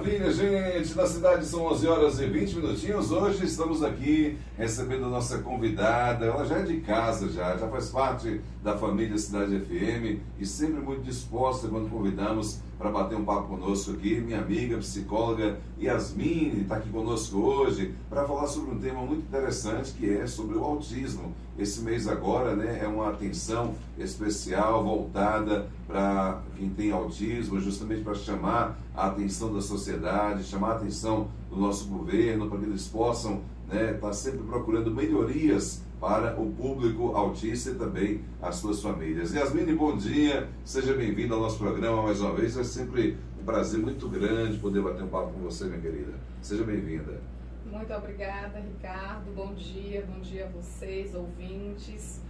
Maravilha, gente! Na cidade são 11 horas e 20 minutinhos. Hoje estamos aqui recebendo a nossa convidada. Ela já é de casa, já faz parte da família Cidade FM e sempre muito disposta quando convidamos para bater um papo conosco aqui. Minha amiga, psicóloga Yasmin está aqui conosco hoje para falar sobre um tema muito interessante que é sobre o autismo. Esse mês agora, né, é uma atenção especial voltada para quem tem autismo, justamente para chamar a atenção da sociedade, chamar a atenção do nosso governo, para que eles possam estar sempre procurando melhorias para o público autista e também as suas famílias. Yasmin, bom dia, seja bem-vinda ao nosso programa mais uma vez. É sempre um prazer muito grande poder bater um papo com você, minha querida. Seja bem-vinda. Muito obrigada, Ricardo. Bom dia a vocês, ouvintes.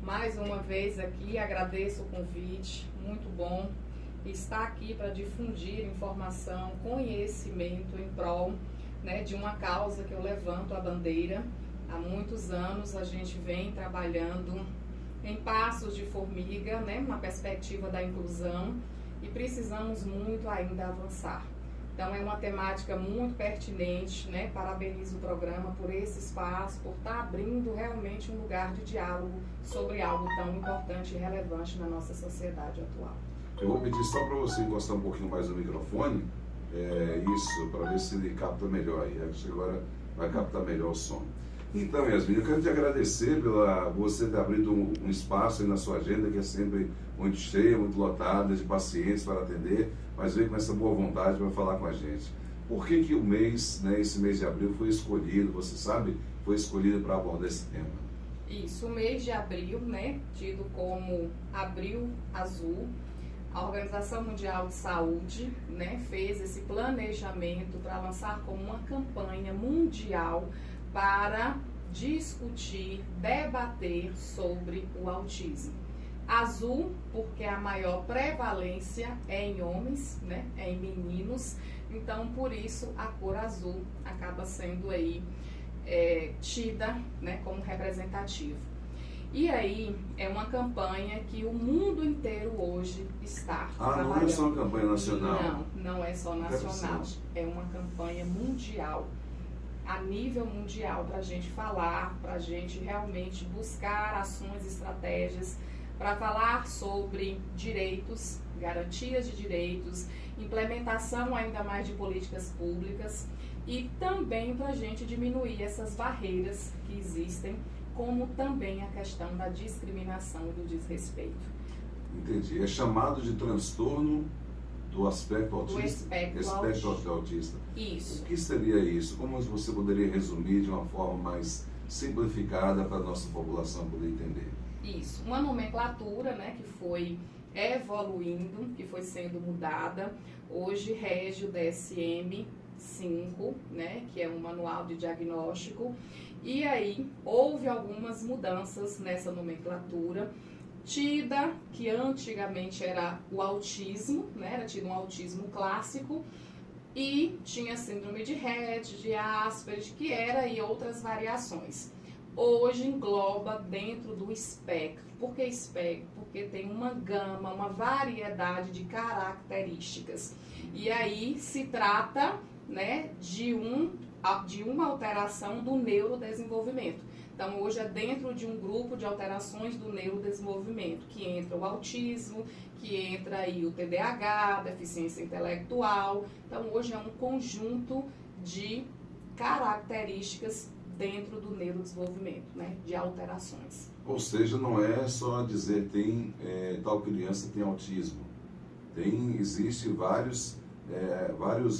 Mais uma vez aqui, agradeço o convite, muito bom estar aqui para difundir informação, conhecimento em prol, de uma causa que eu levanto a bandeira. Há muitos anos a gente vem trabalhando em passos de formiga, na perspectiva da inclusão, e precisamos muito ainda avançar. Então é uma temática muito pertinente, Parabenizo o programa por esse espaço, por estar abrindo realmente um lugar de diálogo sobre algo tão importante e relevante na nossa sociedade atual. Eu vou pedir só para você encostar um pouquinho mais no microfone, isso, para ver se ele capta melhor aí. Acho que agora vai captar melhor o som. Então, Yasmin, eu quero te agradecer pela você ter abrido um espaço aí na sua agenda, que é sempre muito cheia, muito lotada de pacientes para atender, mas veio com essa boa vontade para falar com a gente. Por que o mês, esse mês de abril foi escolhido, você sabe, foi escolhido para abordar esse tema? Isso, o mês de abril, tido como Abril Azul, a Organização Mundial de Saúde, fez esse planejamento para lançar como uma campanha mundial para discutir, debater sobre o autismo. Azul, porque a maior prevalência é em homens, é em meninos, então por isso a cor azul acaba sendo aí tida como representativo. E aí é uma campanha que o mundo inteiro hoje está trabalhando. Não é só uma campanha nacional? Não é só nacional, é uma campanha mundial, a nível mundial, para a gente falar, para a gente realmente buscar ações, estratégias, para falar sobre direitos, garantias de direitos, implementação ainda mais de políticas públicas e também para a gente diminuir essas barreiras que existem, como também a questão da discriminação e do desrespeito. Entendi. É chamado de transtorno do aspecto autista? Do espectro autista. Isso. O que seria isso? Como você poderia resumir de uma forma mais simplificada para a nossa população poder entender? Isso. Uma nomenclatura, que foi evoluindo, que foi sendo mudada. Hoje rege o DSM-5, que é um manual de diagnóstico. E aí houve algumas mudanças nessa nomenclatura, tida que antigamente era o autismo, era tido um autismo clássico, e tinha síndrome de Rett, de Asperger, que era e outras variações. Hoje engloba dentro do espectro. Por que espectro? Porque tem uma gama, uma variedade de características. E aí se trata, de uma alteração do neurodesenvolvimento. Então, hoje é dentro de um grupo de alterações do neurodesenvolvimento, que entra o autismo, que entra aí o TDAH, deficiência intelectual. Então, hoje é um conjunto de características dentro do neurodesenvolvimento, de alterações. Ou seja, não é só dizer tal criança tem autismo. Existe vários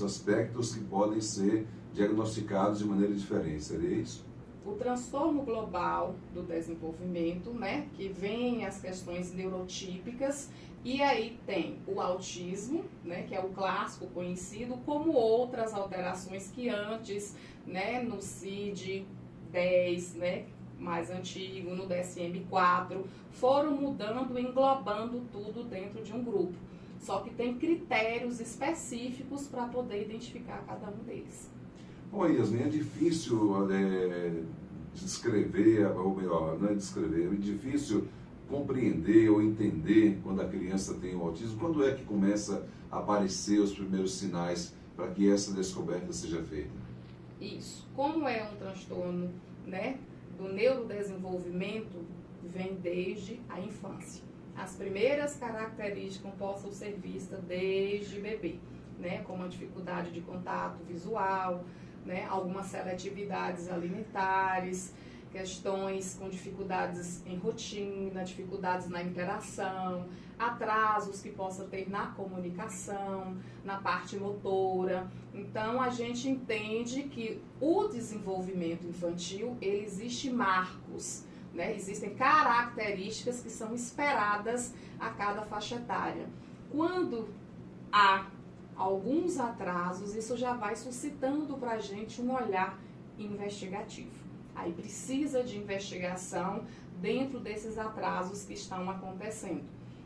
aspectos que podem ser diagnosticados de maneira diferente, seria isso? O transtorno global do desenvolvimento, que vem as questões neurotípicas, e aí tem o autismo, que é o clássico conhecido, como outras alterações que antes, no CID-10, mais antigo, no DSM-4, foram mudando, englobando tudo dentro de um grupo. Só que tem critérios específicos para poder identificar cada um deles. Bom, Yasmin, é difícil descrever, ou melhor, não é descrever, é difícil compreender ou entender quando a criança tem o autismo. Quando é que começa a aparecer os primeiros sinais para que essa descoberta seja feita? Isso. Como é um transtorno, né, do neurodesenvolvimento, vem desde a infância. As primeiras características possam ser vistas desde bebê, né, como a dificuldade de contato visual, né, algumas seletividades alimentares, questões com dificuldades em rotina, dificuldades na interação, atrasos que possa ter na comunicação, na parte motora. Então, a gente entende que o desenvolvimento infantil, ele existe marcos, né? Existem características que são esperadas a cada faixa etária. Quando há alguns atrasos, isso já vai suscitando para a gente um olhar investigativo. Aí precisa de investigação dentro desses atrasos que estão acontecendo.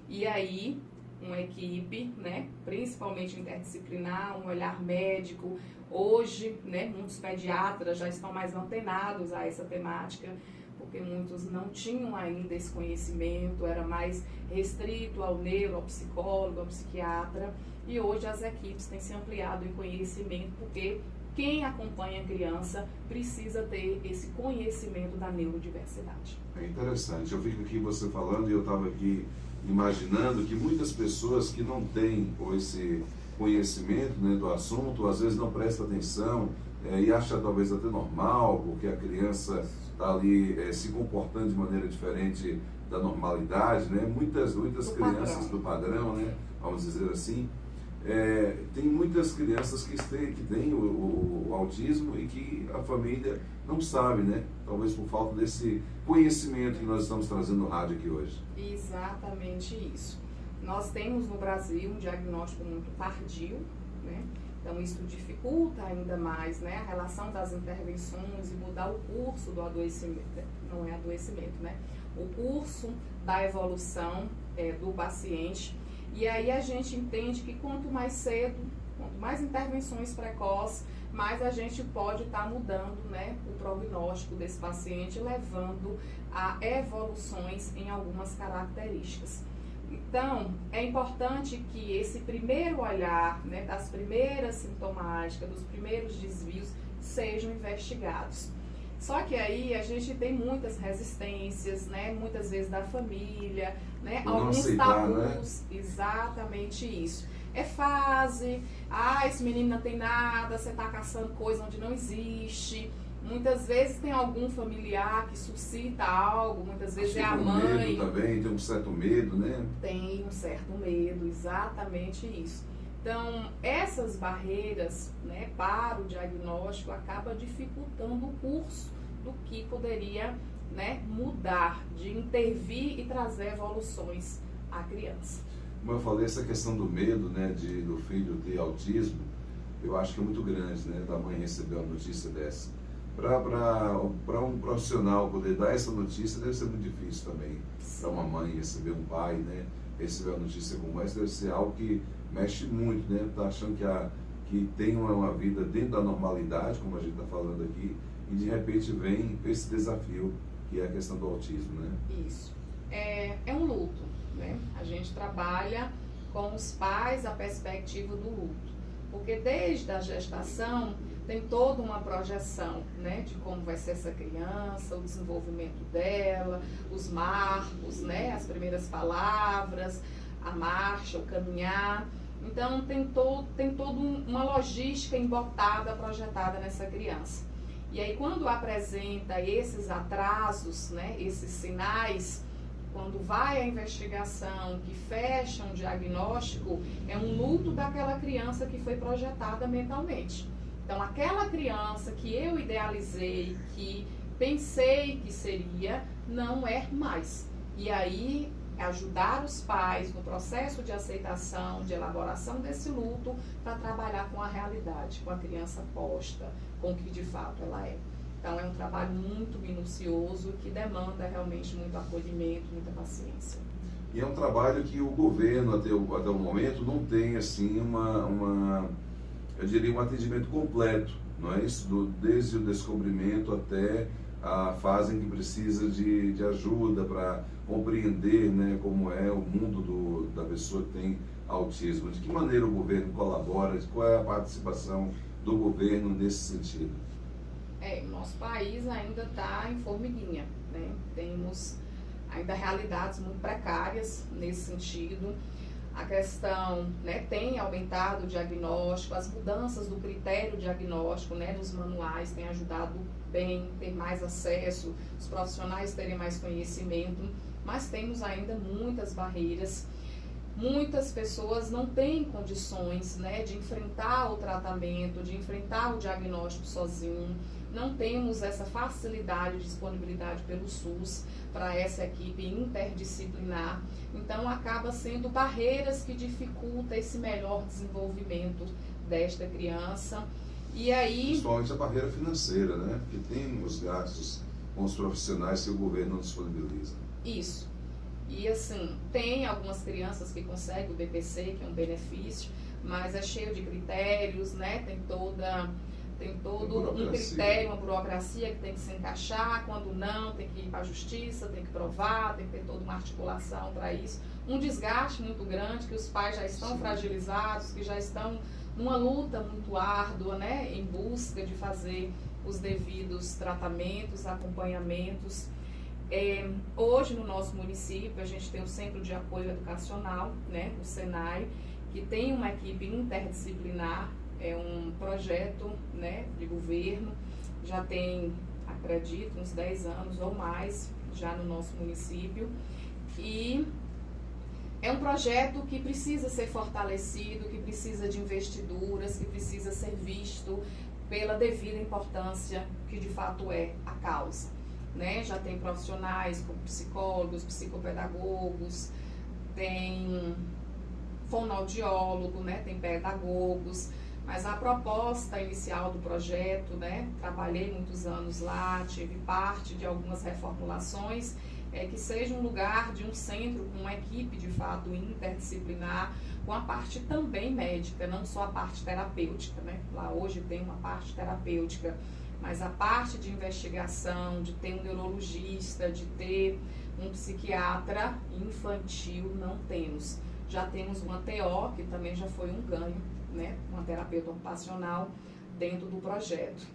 E aí, uma equipe, né, principalmente interdisciplinar, um olhar médico. Hoje, né, muitos pediatras já estão mais antenados a essa temática, porque muitos não tinham ainda esse conhecimento, era mais restrito ao neuro, ao psicólogo, ao psiquiatra. E hoje as equipes têm se ampliado em conhecimento, porque quem acompanha a criança precisa ter esse conhecimento da neurodiversidade. É interessante. Eu fico aqui você falando e eu estava aqui imaginando que muitas pessoas que não têm esse conhecimento, né, do assunto, às vezes não prestam atenção e acha talvez até normal, porque a criança está ali se comportando de maneira diferente da normalidade, né? Muitas crianças do padrão, né, vamos dizer assim. Tem muitas crianças que têm o autismo e que a família não sabe, né? Talvez por falta desse conhecimento que nós estamos trazendo no rádio aqui hoje. Exatamente isso. Nós temos no Brasil um diagnóstico muito tardio, né? Então isso dificulta ainda mais, né, a relação das intervenções e mudar o curso do adoecimento, não é adoecimento, né? O curso da evolução do paciente. E aí a gente entende que quanto mais cedo, quanto mais intervenções precoces, mais a gente pode estar mudando, né, o prognóstico desse paciente, levando a evoluções em algumas características. Então, é importante que esse primeiro olhar, né, das primeiras sintomáticas, dos primeiros desvios, sejam investigados. Só que aí a gente tem muitas resistências, né, muitas vezes da família, né, alguns aceitar, tabus, né? Exatamente isso. É fase, esse menino não tem nada, você está caçando coisa onde não existe. Muitas vezes tem algum familiar que suscita algo, muitas vezes é a mãe. Medo também, tem um certo medo, né? Tem um certo medo, exatamente isso. Então, essas barreiras, né, para o diagnóstico acaba dificultando o curso do que poderia, né, mudar, de intervir e trazer evoluções à criança. Como eu falei, essa questão do medo, né, do filho ter autismo, eu acho que é muito grande, né, da mãe receber uma notícia dessa. Para um profissional poder dar essa notícia deve ser muito difícil também. Para uma mãe receber um pai, né, receber uma notícia como essa, deve ser algo que mexe muito, né? Tá achando que tem uma vida dentro da normalidade, como a gente está falando aqui, e de repente vem esse desafio, que é a questão do autismo, né? Isso. É um luto, né? A gente trabalha com os pais a perspectiva do luto, porque desde a gestação tem toda uma projeção, né, de como vai ser essa criança, o desenvolvimento dela, os marcos, né, as primeiras palavras, a marcha, o caminhar. Então tem toda uma logística embotada, projetada nessa criança. E aí quando apresenta esses atrasos, né, esses sinais, quando vai a investigação, que fecha um diagnóstico, é um luto daquela criança que foi projetada mentalmente. Então aquela criança que eu idealizei, que pensei que seria, não é mais. E aí ajudar os pais no processo de aceitação, de elaboração desse luto, para trabalhar com a realidade, com a criança posta, com o que de fato ela é. Então é um trabalho muito minucioso que demanda realmente muito acolhimento, muita paciência. E é um trabalho que o governo até o momento não tem assim eu diria um atendimento completo, não é isso? Desde o descobrimento até a fase em que precisa de ajuda para compreender, né, como é o mundo da pessoa que tem autismo. De que maneira o governo colabora? Qual é a participação do governo nesse sentido? O nosso país ainda está em formiguinha, né? Temos ainda realidades muito precárias nesse sentido. A questão, né, tem aumentado o diagnóstico, as mudanças do critério diagnóstico, né, nos manuais têm ajudado bem, ter mais acesso, os profissionais terem mais conhecimento, mas temos ainda muitas barreiras. Muitas pessoas não têm condições, né, de enfrentar o tratamento, de enfrentar o diagnóstico sozinho. Não temos essa facilidade de disponibilidade pelo SUS para essa equipe interdisciplinar. Então, acaba sendo barreiras que dificultam esse melhor desenvolvimento desta criança. E aí... Principalmente a barreira financeira, né? Porque tem os gastos com os profissionais que o governo não disponibiliza. Isso. E assim, tem algumas crianças que conseguem o BPC, que é um benefício, mas é cheio de critérios, né? Tem todo um critério, uma burocracia que tem que se encaixar, quando não, tem que ir para a justiça, tem que provar, tem que ter toda uma articulação para isso. Um desgaste muito grande, que os pais já estão fragilizados, que já estão numa luta muito árdua, né? Em busca de fazer os devidos tratamentos, acompanhamentos. Hoje no nosso município a gente tem o Centro de Apoio Educacional, né, o SENAI, que tem uma equipe interdisciplinar, é um projeto, né, de governo, já tem, acredito, uns 10 anos ou mais já no nosso município, e é um projeto que precisa ser fortalecido, que precisa de investiduras, que precisa ser visto pela devida importância que de fato é a causa. Né? Já tem profissionais como psicólogos, psicopedagogos, tem fonoaudiólogo, né? Tem pedagogos, mas a proposta inicial do projeto, né? Trabalhei muitos anos lá, tive parte de algumas reformulações, é que seja um lugar de um centro com uma equipe de fato interdisciplinar, com a parte também médica, não só a parte terapêutica, né? Lá hoje tem uma parte terapêutica, mas a parte de investigação, de ter um neurologista, de ter um psiquiatra infantil, não temos. Já temos uma TO, que também já foi um ganho, né? Uma terapeuta ocupacional dentro do projeto.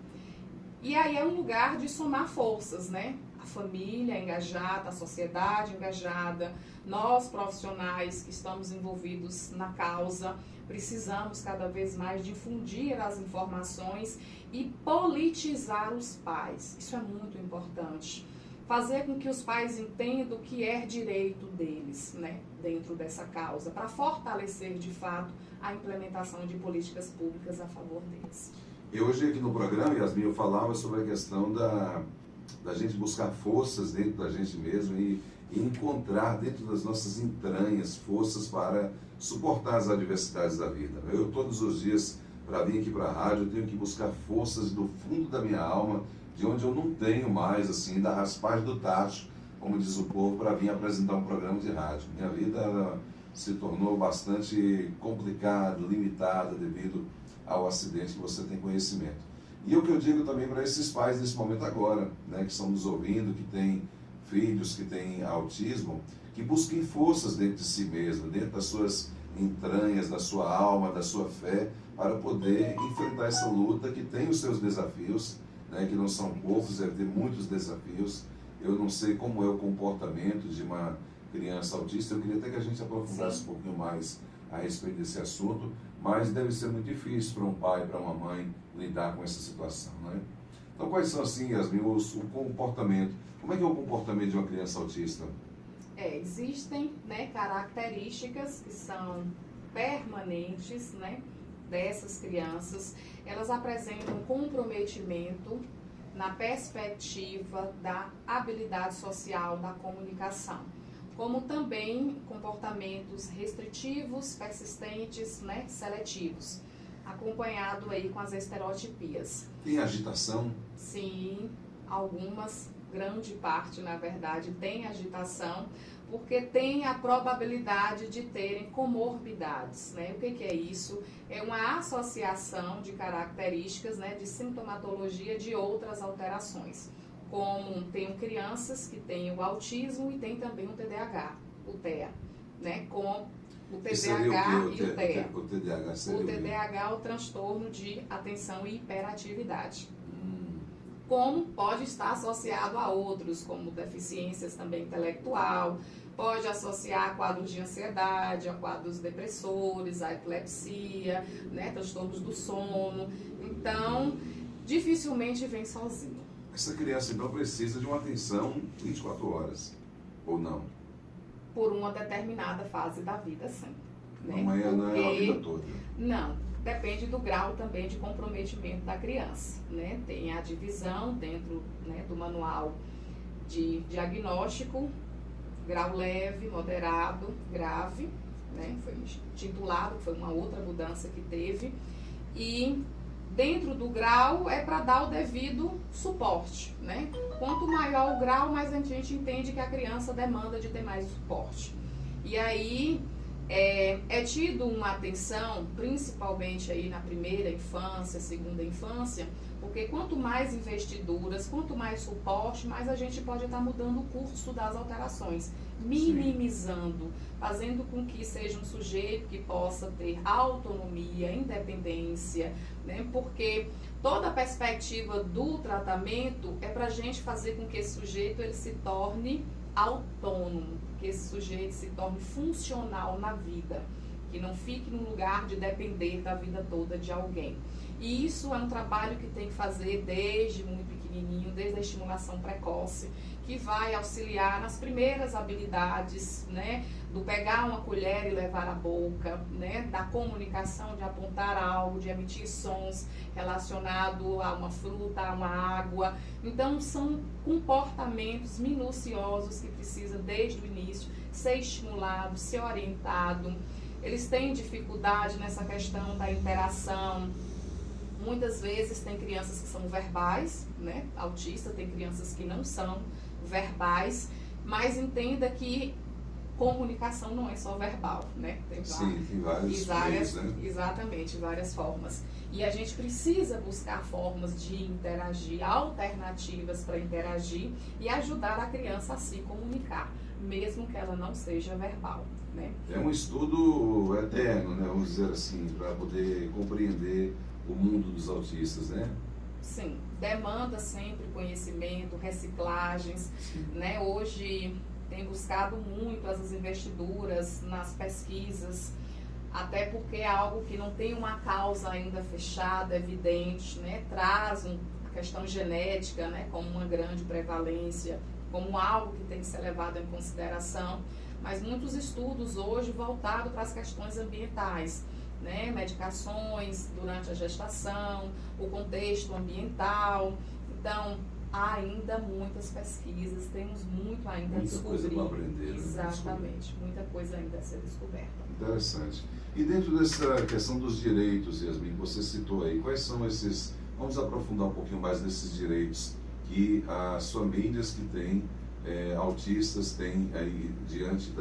E aí é um lugar de somar forças, né? A família engajada, a sociedade engajada, nós profissionais que estamos envolvidos na causa, precisamos cada vez mais difundir as informações e politizar os pais. Isso é muito importante. Fazer com que os pais entendam o que é direito deles, né, dentro dessa causa, para fortalecer de fato a implementação de políticas públicas a favor deles. E hoje aqui no programa, Yasmin, eu falava sobre a questão da gente buscar forças dentro da gente mesmo e encontrar dentro das nossas entranhas forças para suportar as adversidades da vida. Eu todos os dias, para vir aqui para a rádio, eu tenho que buscar forças do fundo da minha alma, de onde eu não tenho mais, assim, da raspagem do tacho, como diz o povo, para vir apresentar um programa de rádio. Minha vida se tornou bastante complicada, limitada, devido ao acidente que você tem conhecimento. E o que eu digo também para esses pais nesse momento agora, né, que estão nos ouvindo, que têm filhos que têm autismo, que busquem forças dentro de si mesmo, dentro das suas entranhas, da sua alma, da sua fé, para poder enfrentar essa luta que tem os seus desafios, né, que não são poucos, deve ter muitos desafios. Eu não sei como é o comportamento de uma criança autista, eu queria até que a gente aprofundasse um pouquinho mais a respeito desse assunto, mas deve ser muito difícil para um pai, para uma mãe lidar com essa situação, né? Então, quais são, assim, Yasmin, o comportamento? Como é que é o comportamento de uma criança autista? Existem, né, características que são permanentes, né, dessas crianças. Elas apresentam comprometimento na perspectiva da habilidade social, da comunicação, como também comportamentos restritivos, persistentes, né, seletivos, acompanhado aí com as estereotipias. Tem agitação? Sim, algumas, grande parte, na verdade, tem agitação, porque tem a probabilidade de terem comorbidades, né? O que é isso? É uma associação de características, né, de sintomatologia de outras alterações, como tem crianças que têm o autismo e tem também o TDAH, o TEA, né, com O Que seria TDAH o quê? e o TEA. O TDAH seria O TDAH é o transtorno de atenção e hiperatividade. Hum, Como pode estar associado a outros, como deficiências também intelectual, pode associar a quadros de ansiedade, a quadros depressores, a epilepsia, né, transtornos do sono. Então, dificilmente vem sozinho. Essa criança então precisa de uma atenção 24 horas, ou não? Por uma determinada fase da vida, sim. Né? Não é a vida Porque- toda. Não, depende do grau também de comprometimento da criança, né? Tem a divisão dentro, né, do manual de diagnóstico, grau leve, moderado, grave, né? Foi intitulado, foi uma outra mudança que teve. E dentro do grau é para dar o devido suporte, né? Quanto maior o grau, mais a gente entende que a criança demanda de ter mais suporte. E aí é tido uma atenção, principalmente aí na primeira infância, segunda infância, porque quanto mais investiduras, quanto mais suporte, mais a gente pode estar mudando o curso das alterações, minimizando, fazendo com que seja um sujeito que possa ter autonomia, independência, né? Porque toda a perspectiva do tratamento é para a gente fazer com que esse sujeito ele se torne autônomo, que esse sujeito se torne funcional na vida, que não fique num lugar de depender da vida toda de alguém. E isso é um trabalho que tem que fazer desde muito pequenininho, desde a estimulação precoce, que vai auxiliar nas primeiras habilidades, né, do pegar uma colher e levar à boca, né, da comunicação, de apontar algo, de emitir sons relacionados a uma fruta, a uma água. Então, são comportamentos minuciosos que precisam, desde o início, ser estimulado, ser orientado. Eles têm dificuldade nessa questão da interação. Muitas vezes tem crianças que são verbais, né? Autista, tem crianças que não são verbais, mas entenda que comunicação não é só verbal, né? Tem Vários várias, meios, né? exatamente, várias formas. E a gente precisa buscar formas de interagir, alternativas para interagir e ajudar a criança a se comunicar, mesmo que ela não seja verbal, né? É um estudo eterno, né? Vamos dizer assim, para poder compreender o mundo dos autistas, né? Sim, demanda sempre conhecimento, reciclagens, né? Hoje tem buscado muito as investiduras nas pesquisas, até porque é algo que não tem uma causa ainda fechada, evidente, né? Traz a questão genética, né, como uma grande prevalência, como algo que tem que ser levado em consideração, mas muitos estudos hoje voltados para as questões ambientais, né, medicações durante a gestação, o contexto ambiental. Então, há ainda muitas pesquisas, temos muito ainda a descobrir. Muita coisa para aprender. Exatamente, muita coisa ainda a ser descoberta. Interessante. E dentro dessa questão dos direitos, Yasmin, que você citou aí, quais são esses... Vamos aprofundar um pouquinho mais nesses direitos que as famílias que têm autistas têm aí diante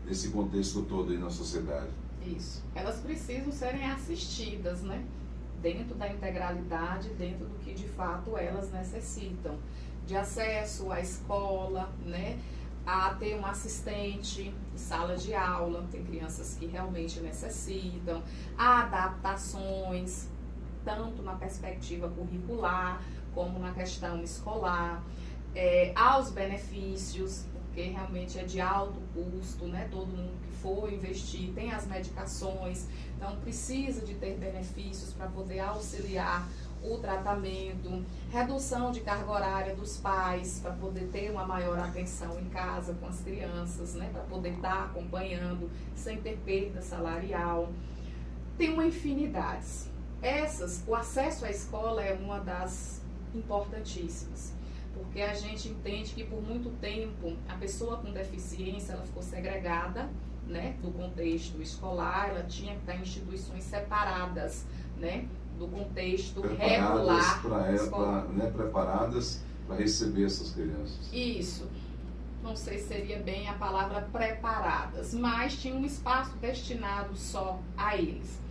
desse contexto todo aí na sociedade. Isso. Elas precisam serem assistidas, né? Dentro da integralidade, dentro do que de fato elas necessitam. De acesso à escola, né? A ter um assistente em sala de aula, tem crianças que realmente necessitam. Adaptações, tanto na perspectiva curricular, como na questão escolar. Aos benefícios, porque realmente é de alto custo, né? Todo mundo que for investir tem as medicações, então precisa de ter benefícios para poder auxiliar o tratamento, redução de carga horária dos pais, para poder ter uma maior atenção em casa com as crianças, né? Para poder estar acompanhando sem ter perda salarial. Tem uma infinidade. O acesso à escola é uma das importantíssimas, porque a gente entende que por muito tempo a pessoa com deficiência ela ficou segregada, né, do contexto escolar, ela tinha que estar em instituições separadas, né, do contexto regular escolar. Preparadas para receber essas crianças. Isso. Não sei se seria bem a palavra preparadas, mas tinha um espaço destinado só a eles.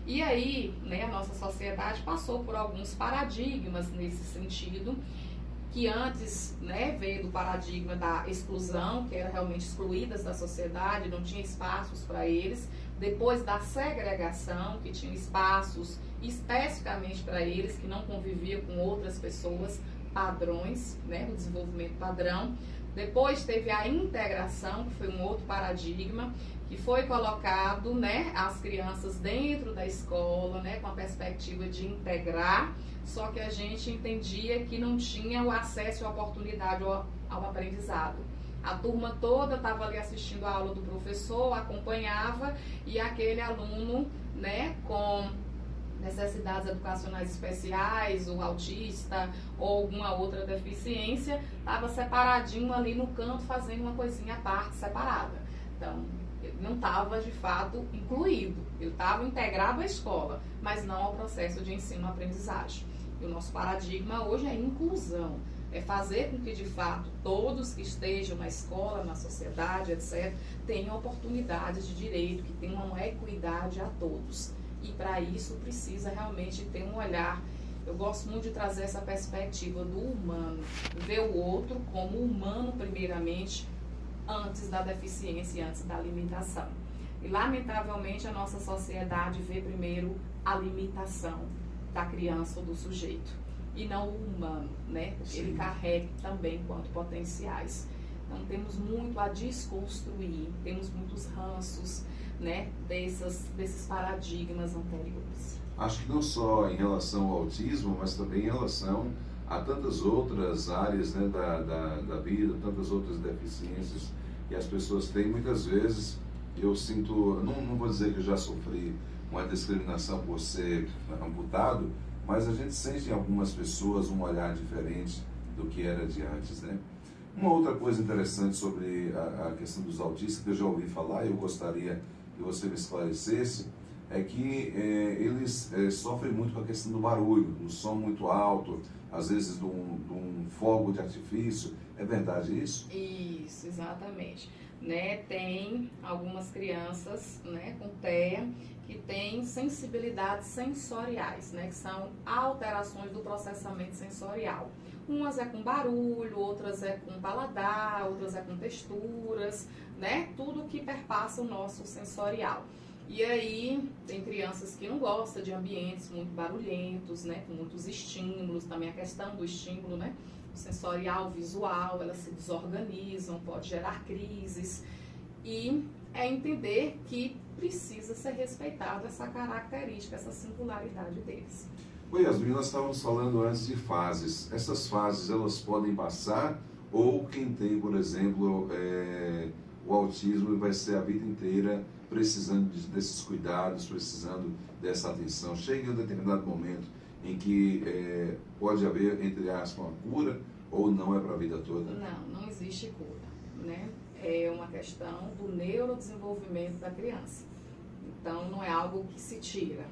E aí, né, a nossa sociedade passou por alguns paradigmas nesse sentido, que antes, né, veio do paradigma da exclusão, que eram realmente excluídas da sociedade, não tinha espaços para eles, depois da segregação, que tinha espaços especificamente para eles, que não conviviam com outras pessoas, padrões, né, o desenvolvimento padrão. Depois teve a integração, que foi um outro paradigma, que foi colocado, né, as crianças dentro da escola, né, com a perspectiva de integrar, só que a gente entendia que não tinha o acesso e a oportunidade ao aprendizado. A turma toda estava ali assistindo a aula do professor, acompanhava, e aquele aluno, né, com necessidades educacionais especiais, o autista ou alguma outra deficiência, estava separadinho ali no canto fazendo uma coisinha à parte, separada. Então, ele não estava de fato incluído, ele estava integrado à escola, mas não ao processo de ensino-aprendizagem. E o nosso paradigma hoje é inclusão, é fazer com que de fato todos que estejam na escola, na sociedade, etc., tenham oportunidades de direito, que tenham uma equidade a todos. E para isso precisa realmente ter um olhar. Eu gosto muito de trazer essa perspectiva do humano, ver o outro como humano primeiramente, antes da deficiência e antes da limitação. E lamentavelmente a nossa sociedade vê primeiro a limitação da criança ou do sujeito, e não o humano, né? Porque ele carrega também quanto potenciais. Então temos muito a desconstruir, temos muitos ranços, né, desses paradigmas anteriores. Acho que não só em relação ao autismo, mas também em relação a tantas outras áreas, né, da vida, tantas outras deficiências que as pessoas têm. Muitas vezes eu sinto, não vou dizer que eu já sofri uma discriminação por ser amputado, mas a gente sente em algumas pessoas um olhar diferente do que era de antes, né? Uma outra coisa interessante sobre a questão dos autistas, que eu já ouvi falar e eu gostaria que você me esclarecesse, é que eles sofrem muito com a questão do barulho, do som muito alto, às vezes de um fogo de artifício. É verdade isso? Isso, exatamente. Né, tem algumas crianças, né, com TEA que têm sensibilidades sensoriais, né, que são alterações do processamento sensorial. Umas é com barulho, outras é com paladar, outras é com texturas, né, tudo que perpassa o nosso sensorial. E aí tem crianças que não gostam de ambientes muito barulhentos, né, com muitos estímulos, também a questão do estímulo, né, sensorial, visual, elas se desorganizam, pode gerar crises, e é entender que precisa ser respeitada essa característica, essa singularidade deles. Oi, Yasmin, nós estávamos falando antes de fases. Essas fases, elas podem passar, ou quem tem, por exemplo, o autismo vai ser a vida inteira precisando desses cuidados, precisando dessa atenção. Chega em um determinado momento em que pode haver, entre aspas, uma cura, ou não é para a vida toda? Não existe cura, né? É uma questão do neurodesenvolvimento da criança. Então, não é algo que se tira.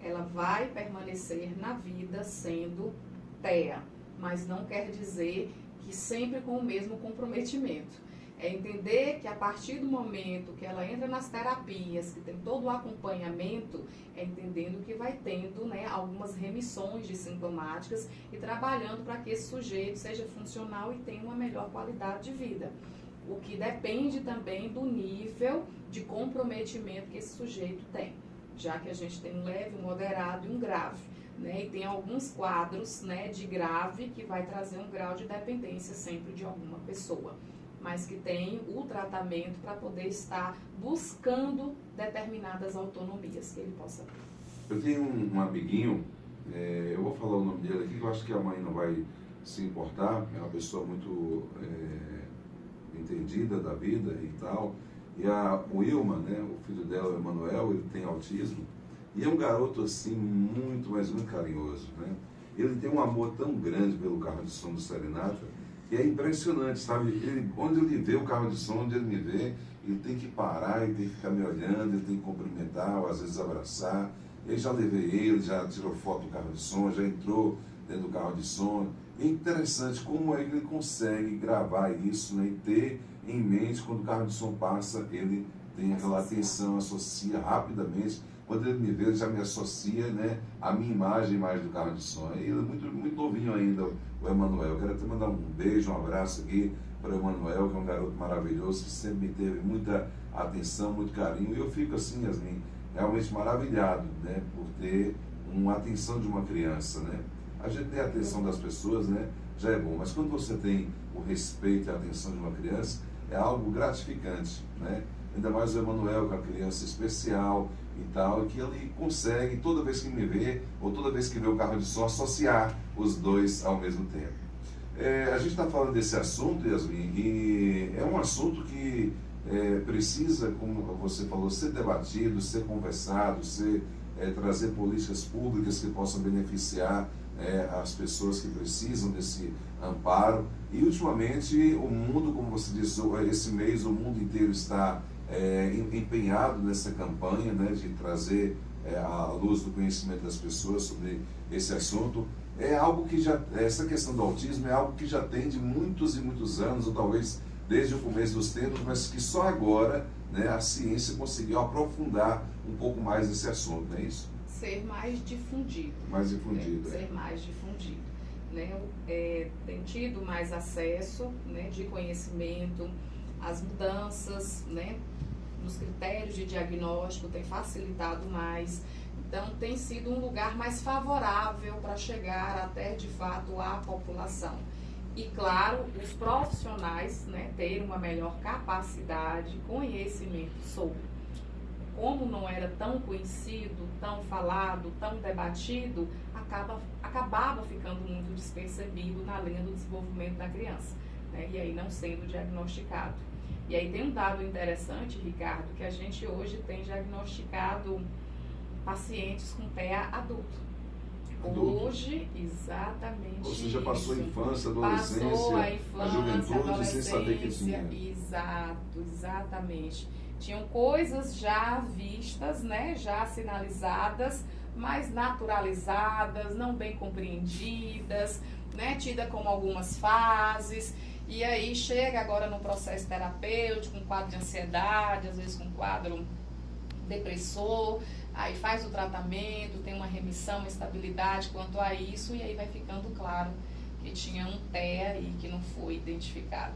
Ela vai permanecer na vida sendo TEA, mas não quer dizer que sempre com o mesmo comprometimento. É entender que a partir do momento que ela entra nas terapias, que tem todo o acompanhamento, é entendendo que vai tendo, né, algumas remissões de sintomáticas e trabalhando para que esse sujeito seja funcional e tenha uma melhor qualidade de vida. O que depende também do nível de comprometimento que esse sujeito tem, já que a gente tem um leve, um moderado e um grave. Né, e tem alguns quadros, né, de grave que vai trazer um grau de dependência sempre de alguma pessoa, mas que tem o tratamento para poder estar buscando determinadas autonomias que ele possa ter. Eu tenho um amiguinho, eu vou falar o nome dele aqui, que eu acho que a mãe não vai se importar, é uma pessoa muito entendida da vida e tal, e o Ilma, né, o filho dela, o Emanuel, ele tem autismo, e é um garoto assim, muito, mas muito carinhoso, né? Ele tem um amor tão grande pelo carro de som do Serenata, e é impressionante, sabe? Onde ele vê o carro de som, onde ele me vê, ele tem que parar, ele tem que ficar me olhando, ele tem que cumprimentar, ou às vezes abraçar. Eu já levei ele, já tirou foto do carro de som, já entrou dentro do carro de som. É interessante como é que ele consegue gravar isso, né? E ter em mente, quando o carro de som passa, ele tem aquela atenção, associa rapidamente quando ele me vê, ele já me associa, né, a minha imagem, a imagem do carro de som. E ele é muito novinho ainda, o Emanuel. Eu quero até mandar um beijo, um abraço aqui para o Emanuel, que é um garoto maravilhoso, que sempre me teve muita atenção, muito carinho. E eu fico assim, Yasmin, realmente maravilhado, né, por ter uma atenção de uma criança, né. A gente tem a atenção das pessoas, né, já é bom, mas quando você tem o respeito e a atenção de uma criança, é algo gratificante, né? Ainda mais o Emanuel, que é uma criança especial e tal, que ele consegue, toda vez que me vê, ou toda vez que vê o carro de som, associar os dois ao mesmo tempo. A gente está falando desse assunto, Yasmin, e é um assunto que precisa, como você falou, ser debatido, ser conversado, trazer políticas públicas que possam beneficiar as pessoas que precisam desse amparo. E ultimamente o mundo, como você disse, esse mês o mundo inteiro está empenhado nessa campanha, né, de trazer à luz do conhecimento das pessoas sobre esse assunto. É algo que essa questão do autismo é algo que já tem de muitos e muitos anos, ou talvez desde o começo dos tempos, mas que só agora, né, a ciência conseguiu aprofundar um pouco mais esse assunto, não é isso? Ser mais difundido. Mais difundido. Ser mais difundido. Né? Tem tido mais acesso, né, de conhecimento, as mudanças, né, nos critérios de diagnóstico tem facilitado mais. Então, tem sido um lugar mais favorável para chegar até, de fato, à população. E, claro, os profissionais, né, terem uma melhor capacidade, conhecimento sobre. Como não era tão conhecido, tão falado, tão debatido, acabava ficando muito despercebido na linha do desenvolvimento da criança, né? E aí não sendo diagnosticado. E aí tem um dado interessante, Ricardo, que a gente hoje tem diagnosticado pacientes com TEA adulto. Hoje, exatamente. Ou seja, passou a infância, a adolescência, passou a infância, juventude sem saber que tinha. Exato, exatamente. Tinham coisas já vistas, né, já sinalizadas, mas naturalizadas, não bem compreendidas, né, tida como algumas fases. E aí chega agora no processo terapêutico, um quadro de ansiedade, às vezes com um quadro depressor, aí faz o tratamento, tem uma remissão, uma estabilidade quanto a isso, e aí vai ficando claro que tinha um TEA aí que não foi identificado.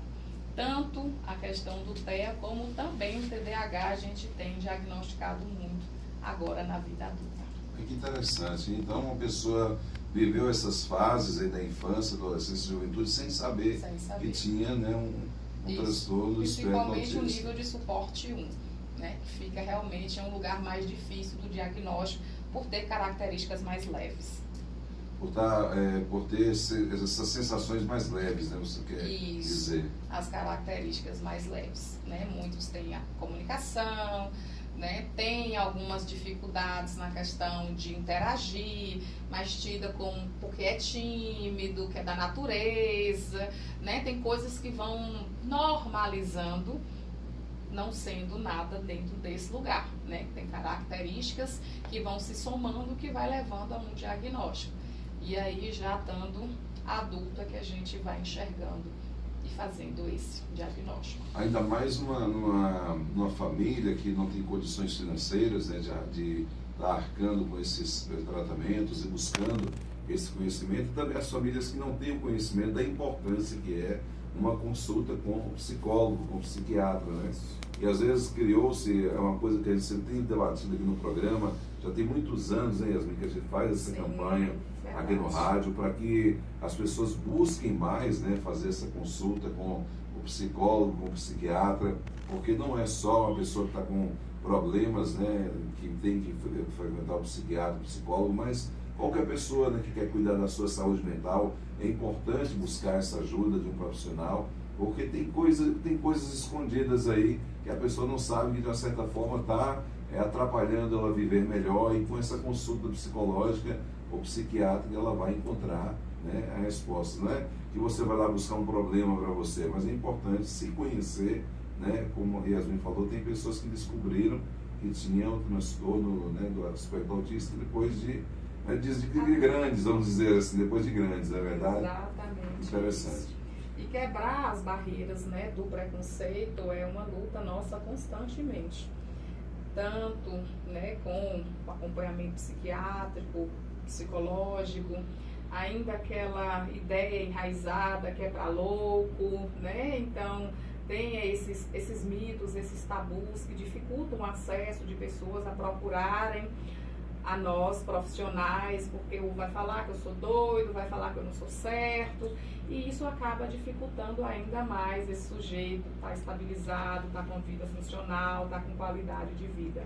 Tanto a questão do TEA como também o TDAH a gente tem diagnosticado muito agora na vida adulta. Que interessante. Então, uma pessoa viveu essas fases aí da infância, adolescência e juventude sem saber que tinha, né, um transtorno do espectro autista. Principalmente o nível de suporte 1, né, que fica realmente em um lugar mais difícil do diagnóstico por ter características mais leves. Por ter essas sensações mais leves, né, você quer dizer? As características mais leves, né? Muitos têm a comunicação, né? Tem algumas dificuldades na questão de interagir, mas tida como porque é tímido, que é da natureza, né? Tem coisas que vão normalizando, não sendo nada dentro desse lugar, né? Tem características que vão se somando, que vai levando a um diagnóstico. E aí, já estando adulto, é que a gente vai enxergando e fazendo esse diagnóstico. Ainda mais numa família que não tem condições financeiras, né, de estar arcando com esses tratamentos e buscando esse conhecimento, e também as famílias que não têm o conhecimento da importância que é uma consulta com um psicólogo, com um psiquiatra, né? E às vezes criou-se, é uma coisa que a gente sempre tem debatido aqui no programa, já tem muitos anos, né, Yasmin, que a gente faz essa campanha aqui no rádio, para que as pessoas busquem mais, né, fazer essa consulta com o psicólogo, com o psiquiatra, porque não é só uma pessoa que está com problemas, né, que tem que frequentar o psiquiatra, o psicólogo, mas qualquer pessoa, né, que quer cuidar da sua saúde mental, é importante buscar essa ajuda de um profissional, porque tem coisas escondidas aí que a pessoa não sabe, que de uma certa forma está atrapalhando ela viver melhor, e com essa consulta psicológica ou psiquiátrica ela vai encontrar, né, a resposta. Não é que você vai lá buscar um problema para você, mas é importante se conhecer, né, como a Yasmin falou, tem pessoas que descobriram que tinham transtorno, né, do aspecto autista depois de grandes, vamos dizer assim, depois de grandes, não é verdade? Exatamente. Interessante. E quebrar as barreiras, né, do preconceito é uma luta nossa constantemente. tanto, né, com o acompanhamento psiquiátrico, psicológico, ainda aquela ideia enraizada que é para louco, né? Então tem esses mitos, esses tabus que dificultam o acesso de pessoas a procurarem a nós profissionais, porque vai falar que eu sou doido, vai falar que eu não sou certo, e isso acaba dificultando ainda mais esse sujeito estar estabilizado, estar com vida funcional, estar com qualidade de vida.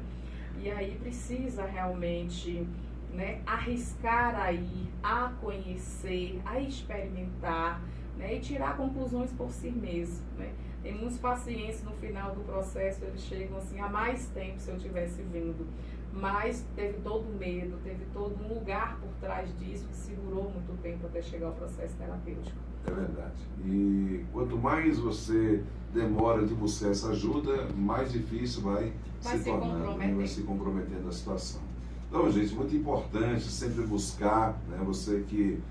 E aí precisa realmente, né, arriscar aí, a conhecer, a experimentar, né, e tirar conclusões por si mesmo, né. Tem muitos pacientes no final do processo, eles chegam assim, há mais tempo se eu tivesse vindo, mas teve todo o medo, teve todo um lugar por trás disso que segurou muito tempo até chegar ao processo terapêutico. É verdade. E quanto mais você demora de buscar essa ajuda, mais difícil vai se tornando, vai se comprometendo a situação. Então, gente, muito importante sempre buscar, né, você que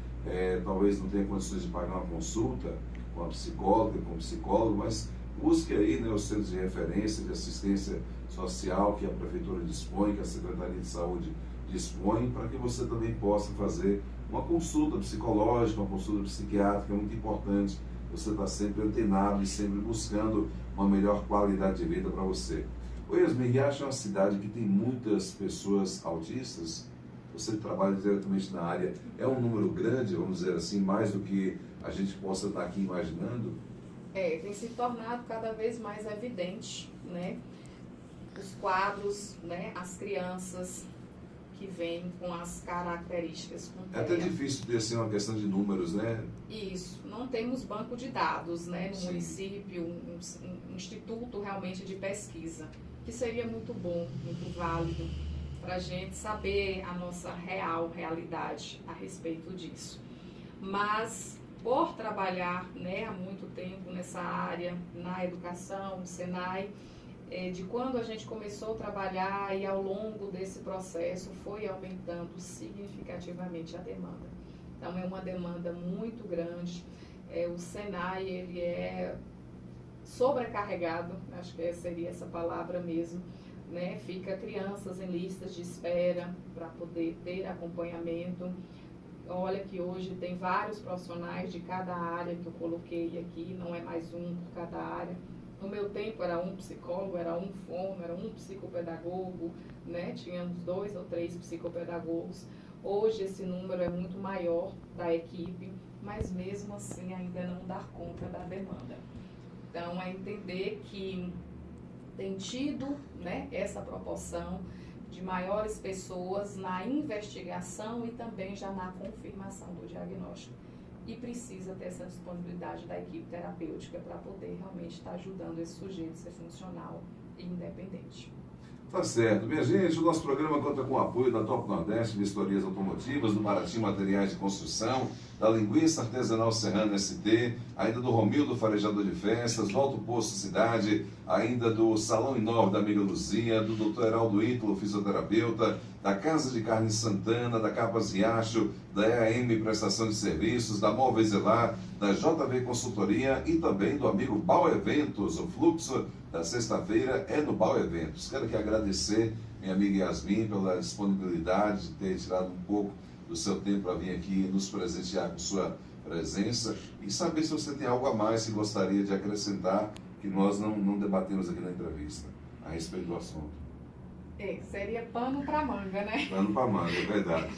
talvez não tenha condições de pagar uma consulta com a psicóloga, com o psicólogo, mas busque aí, né, os centros de referência, de assistência social que a Prefeitura dispõe, que a Secretaria de Saúde dispõe, para que você também possa fazer uma consulta psicológica, uma consulta psiquiátrica. É muito importante você estar sempre antenado e sempre buscando uma melhor qualidade de vida para você. O Yasmin, Riacho é uma cidade que tem muitas pessoas autistas. Você trabalha diretamente na área, é um número grande, vamos dizer assim, mais do que a gente possa estar aqui imaginando? Tem se tornado cada vez mais evidente, né? Os quadros, né? As crianças que vêm com as características. É até difícil ter assim, uma questão de números, né? Isso. Não temos banco de dados, né? No Sim. município, um instituto realmente de pesquisa, que seria muito bom, muito válido, para a gente saber a nossa realidade a respeito disso. Mas, por trabalhar, né, há muito tempo nessa área, na educação, no Senai, de quando a gente começou a trabalhar e ao longo desse processo foi aumentando significativamente a demanda. Então é uma demanda muito grande, o Senai ele é sobrecarregado, acho que seria essa palavra mesmo, né? Fica crianças em listas de espera para poder ter acompanhamento. Olha que hoje tem vários profissionais de cada área que eu coloquei aqui, não é mais um por cada área. No meu tempo era um psicólogo, era um fono, era um psicopedagogo, né? Tínhamos 2 ou 3 psicopedagogos. Hoje esse número é muito maior da equipe, mas mesmo assim ainda não dá conta da demanda. Então é entender que tem tido, né, essa proporção de maiores pessoas na investigação e também já na confirmação do diagnóstico. E precisa ter essa disponibilidade da equipe terapêutica para poder realmente estar ajudando esse sujeito a ser funcional e independente. Tá certo. Minha gente, o nosso programa conta com o apoio da Top Nordeste Vistorias Automotivas, do Paraty Materiais de Construção, da Linguiça Artesanal Serrana ST, ainda do Romildo Farejador de Festas, do Alto Posto Cidade, ainda do Salão Inove da Amiga Luzia, do Dr. Heraldo Ítalo, fisioterapeuta, da Casa de Carne Santana, da Capas Riacho, da EAM Prestação de Serviços, da Móveis Elar, da JV Consultoria e também do amigo Bau Eventos. O fluxo da sexta-feira é no Bau Eventos. Quero aqui agradecer minha amiga Yasmin pela disponibilidade de ter tirado um pouco do seu tempo para vir aqui nos presentear com sua presença e saber se você tem algo a mais que gostaria de acrescentar que nós não debatemos aqui na entrevista a respeito do assunto. Seria pano para manga, né? Pano para manga, é verdade.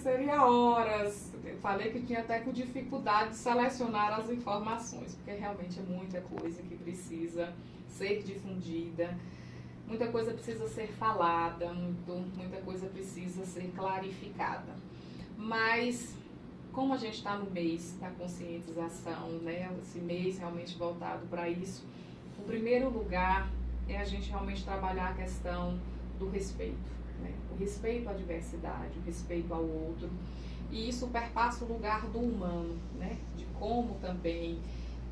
Seria horas. Eu falei que tinha até com dificuldade de selecionar as informações, porque realmente é muita coisa que precisa ser difundida, muita coisa precisa ser falada, muita coisa precisa ser clarificada. Mas, como a gente está no mês da conscientização, né, esse mês realmente voltado para isso, o primeiro lugar é a gente realmente trabalhar a questão do respeito, né? O respeito à diversidade, o respeito ao outro. E isso perpassa o lugar do humano, né? De como também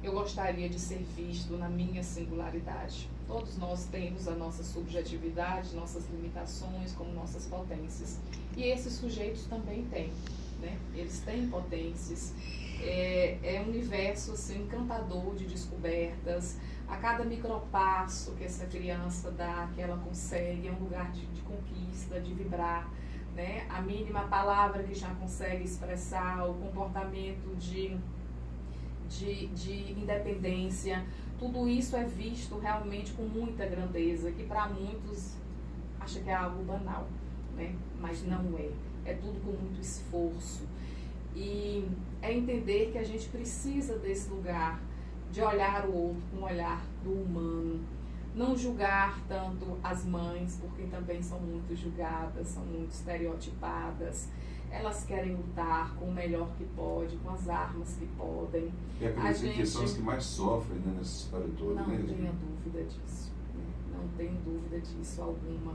eu gostaria de ser visto na minha singularidade. Todos nós temos a nossa subjetividade, nossas limitações, como nossas potências. E esses sujeitos também têm, né? Eles têm potências. É um universo assim, encantador de descobertas, a cada micropasso que essa criança dá, que ela consegue, é um lugar de conquista, de vibrar, né? A mínima palavra que já consegue expressar, o comportamento de independência, tudo isso é visto realmente com muita grandeza, que para muitos acha que é algo banal, né? Mas não é. É tudo com muito esforço. E é entender que a gente precisa desse lugar de olhar o outro com o olhar do humano. Não julgar tanto as mães, porque também são muito julgadas, são muito estereotipadas. Elas querem lutar com o melhor que pode, com as armas que podem. E acredito que são as que mais sofrem, né, nessa história toda. Não tenha dúvida disso. Né? Não tenho dúvida disso alguma.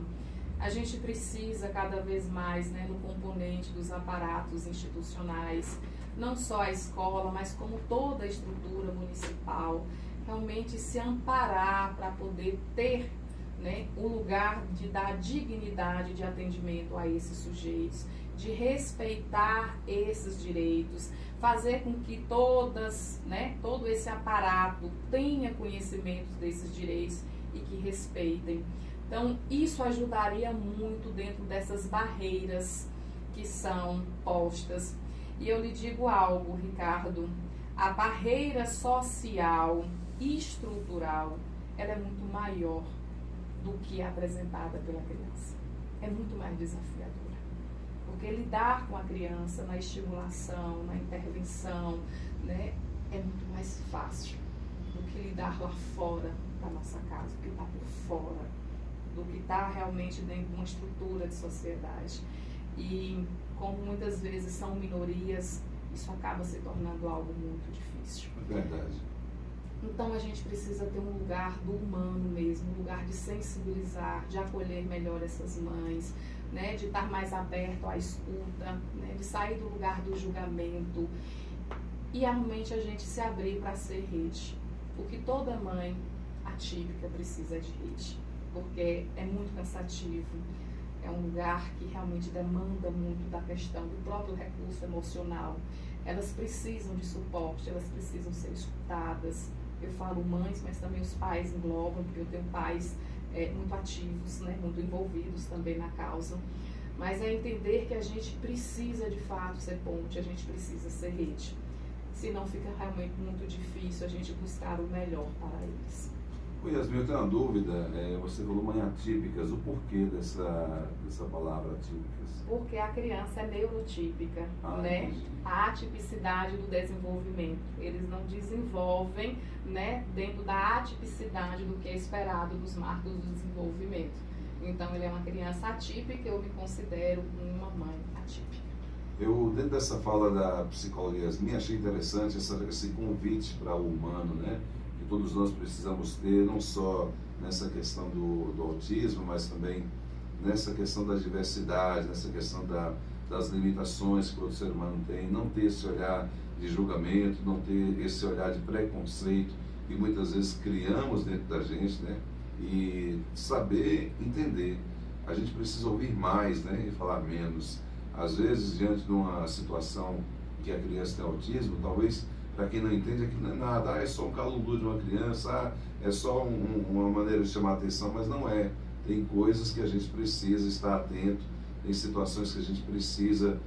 A gente precisa cada vez mais, né, no componente dos aparatos institucionais, não só a escola, mas como toda a estrutura municipal, realmente se amparar para poder ter, né, o lugar de dar dignidade de atendimento a esses sujeitos, de respeitar esses direitos, fazer com que todas, né, todo esse aparato tenha conhecimento desses direitos e que respeitem. Então, isso ajudaria muito dentro dessas barreiras que são postas. E eu lhe digo algo, Ricardo, a barreira social, estrutural, ela é muito maior do que a apresentada pela criança. É muito mais desafiadora. Porque lidar com a criança na estimulação, na intervenção, né, é muito mais fácil do que lidar lá fora da nossa casa, do que está por fora, do que está realmente dentro de uma estrutura de sociedade. E como muitas vezes são minorias, isso acaba se tornando algo muito difícil. É verdade. Então a gente precisa ter um lugar do humano mesmo, um lugar de sensibilizar, de acolher melhor essas mães, né, de estar mais aberto à escuta, né, de sair do lugar do julgamento e realmente a gente se abrir para ser rede. Porque toda mãe atípica precisa de rede, porque é muito cansativo, é um lugar que realmente demanda muito da questão do próprio recurso emocional. Elas precisam de suporte, elas precisam ser escutadas. Eu falo mães, mas também os pais englobam, porque eu tenho pais muito ativos, né, muito envolvidos também na causa. Mas é entender que a gente precisa de fato ser ponte, a gente precisa ser rede. Senão fica realmente muito difícil a gente buscar o melhor para eles. Oi, Yasmin, eu tenho uma dúvida. Você falou mãe atípicas, o porquê dessa palavra atípicas? Porque a criança é neurotípica, né? Entendi. A atipicidade do desenvolvimento. Eles não desenvolvem, né, dentro da atipicidade do que é esperado dos marcos do desenvolvimento. Então, ele é uma criança atípica, eu me considero uma mãe atípica. Eu, dentro dessa fala da psicóloga Yasmin, achei interessante esse convite para o humano, né? Que todos nós precisamos ter, não só nessa questão do autismo, mas também nessa questão da diversidade, nessa questão das limitações que o ser humano tem, não ter esse olhar de julgamento, não ter esse olhar de preconceito que muitas vezes criamos dentro da gente, né? E saber entender. A gente precisa ouvir mais, né? E falar menos. Às vezes, diante de uma situação que a criança tem autismo, talvez para quem não entende, aquilo não é nada, é só um calúnio de uma criança, é só uma maneira de chamar a atenção, mas não é. Tem coisas que a gente precisa estar atento, tem situações que a gente precisa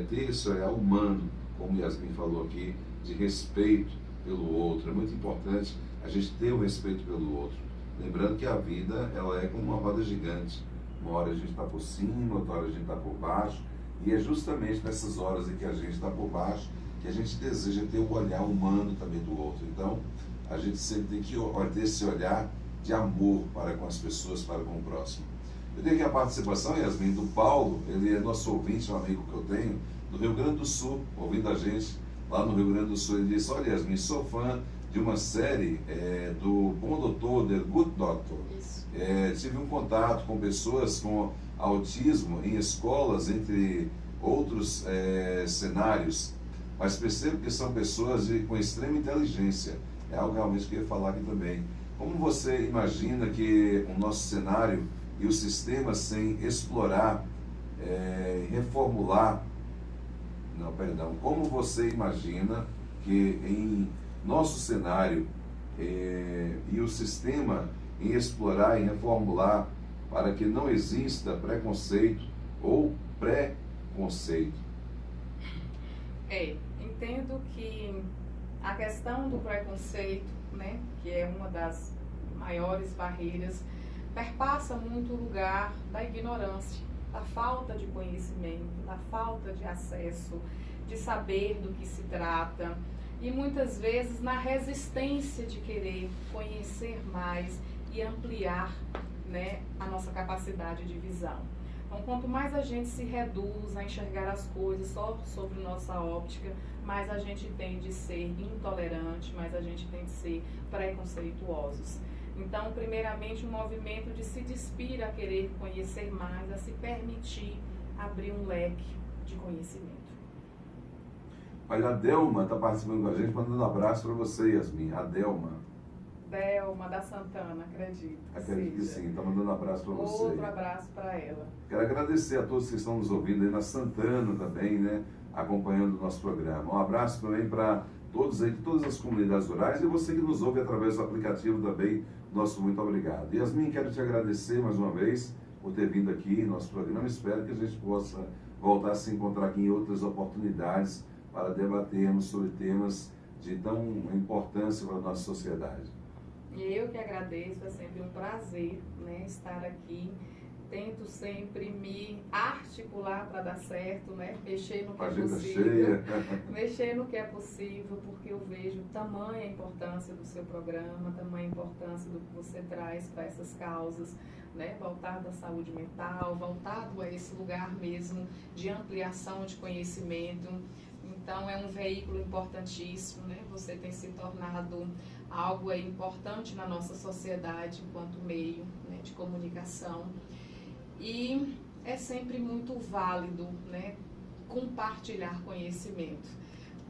ter esse olhar humano, como Yasmin falou aqui, de respeito pelo outro. É muito importante a gente ter o respeito pelo outro. Lembrando que a vida, ela é como uma roda gigante. Uma hora a gente está por cima, outra hora a gente está por baixo. E é justamente nessas horas em que a gente está por baixo que a gente deseja ter o olhar humano também do outro. Então, a gente sempre tem que ter esse olhar de amor para com as pessoas, para com o próximo. Eu tenho aqui a participação, Yasmin, do Paulo. Ele é nosso ouvinte, um amigo que eu tenho, do Rio Grande do Sul, ouvindo a gente lá no Rio Grande do Sul. Ele disse: olha, Yasmin, sou fã de uma série do Bom Doutor, The Good Doctor. Tive um contato com pessoas com autismo em escolas, entre outros cenários, mas percebo que são pessoas com extrema inteligência. É algo realmente que eu ia falar aqui também. Como você imagina que o nosso cenário e o sistema sem explorar, reformular, como você imagina que em nosso cenário e o sistema em explorar e reformular para que não exista preconceito ou pré-conceito? Entendo que a questão do preconceito, né, que é uma das maiores barreiras, perpassa muito o lugar da ignorância, da falta de conhecimento, da falta de acesso, de saber do que se trata e muitas vezes na resistência de querer conhecer mais e ampliar, né, a nossa capacidade de visão. Então, quanto mais a gente se reduz a enxergar as coisas só sobre nossa óptica, mais a gente tende a ser intolerante, mais a gente tende a ser preconceituosos. Então, primeiramente, um movimento de se despir a querer conhecer mais, a se permitir abrir um leque de conhecimento. Olha, a Delma está participando com a gente, mandando um abraço para você, Yasmin. A Delma da Santana, acredito. Acredito que sim, está mandando um abraço para você. Outro abraço para ela. Quero agradecer a todos que estão nos ouvindo aí na Santana também, né? Acompanhando o nosso programa. Um abraço também para todos aí, de todas as comunidades rurais, e você que nos ouve através do aplicativo também, nosso muito obrigado. Yasmin, quero te agradecer mais uma vez por ter vindo aqui no nosso programa. Espero que a gente possa voltar a se encontrar aqui em outras oportunidades para debatermos sobre temas de tão importância para a nossa sociedade. E eu que agradeço, é sempre um prazer, né, estar aqui. Tento sempre me articular para dar certo, né? Mexer no que é possível. Mexer no que é possível, porque eu vejo tamanha importância do seu programa, tamanha importância do que você traz para essas causas, né? Voltado à saúde mental, voltado a esse lugar mesmo de ampliação de conhecimento. Então, é um veículo importantíssimo, né? Você tem se tornado algo importante na nossa sociedade enquanto meio, né, de comunicação. E é sempre muito válido, né, compartilhar conhecimento.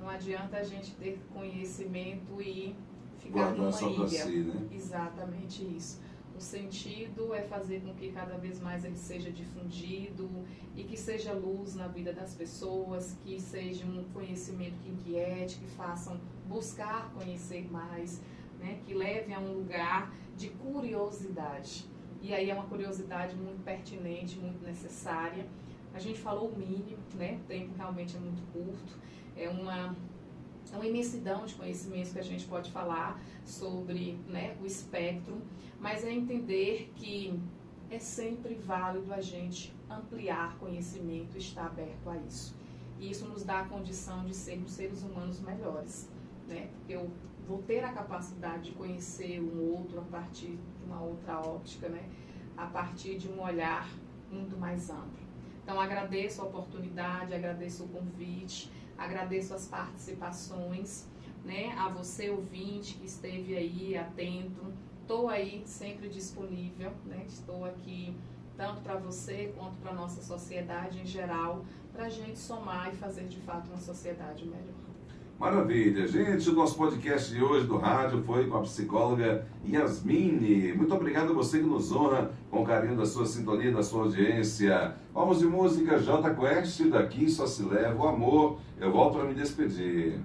Não adianta a gente ter conhecimento e ficar numa ilha. Si, né? Exatamente isso. O sentido é fazer com que cada vez mais ele seja difundido e que seja luz na vida das pessoas, que seja um conhecimento que inquiete, que façam buscar conhecer mais, né, que leve a um lugar de curiosidade. E aí é uma curiosidade muito pertinente, muito necessária. A gente falou o mínimo, né? O tempo realmente é muito curto. É uma imensidão de conhecimentos que a gente pode falar sobre, né, o espectro, mas é entender que é sempre válido a gente ampliar conhecimento, estar aberto a isso. E isso nos dá a condição de sermos seres humanos melhores, né? Porque eu vou ter a capacidade de conhecer um outro a partir de uma outra óptica, né? A partir de um olhar muito mais amplo. Então, agradeço a oportunidade, agradeço o convite, agradeço as participações, né? A você, ouvinte, que esteve aí atento. Estou aí sempre disponível, né? Estou aqui tanto para você quanto para a nossa sociedade em geral, para a gente somar e fazer de fato uma sociedade melhor. Maravilha, gente, o nosso podcast de hoje do rádio foi com a psicóloga Yasmin. Muito obrigado a você que nos honra com o carinho da sua sintonia, da sua audiência. Vamos de música, Jota Quest, daqui só se leva o amor. Eu volto para me despedir.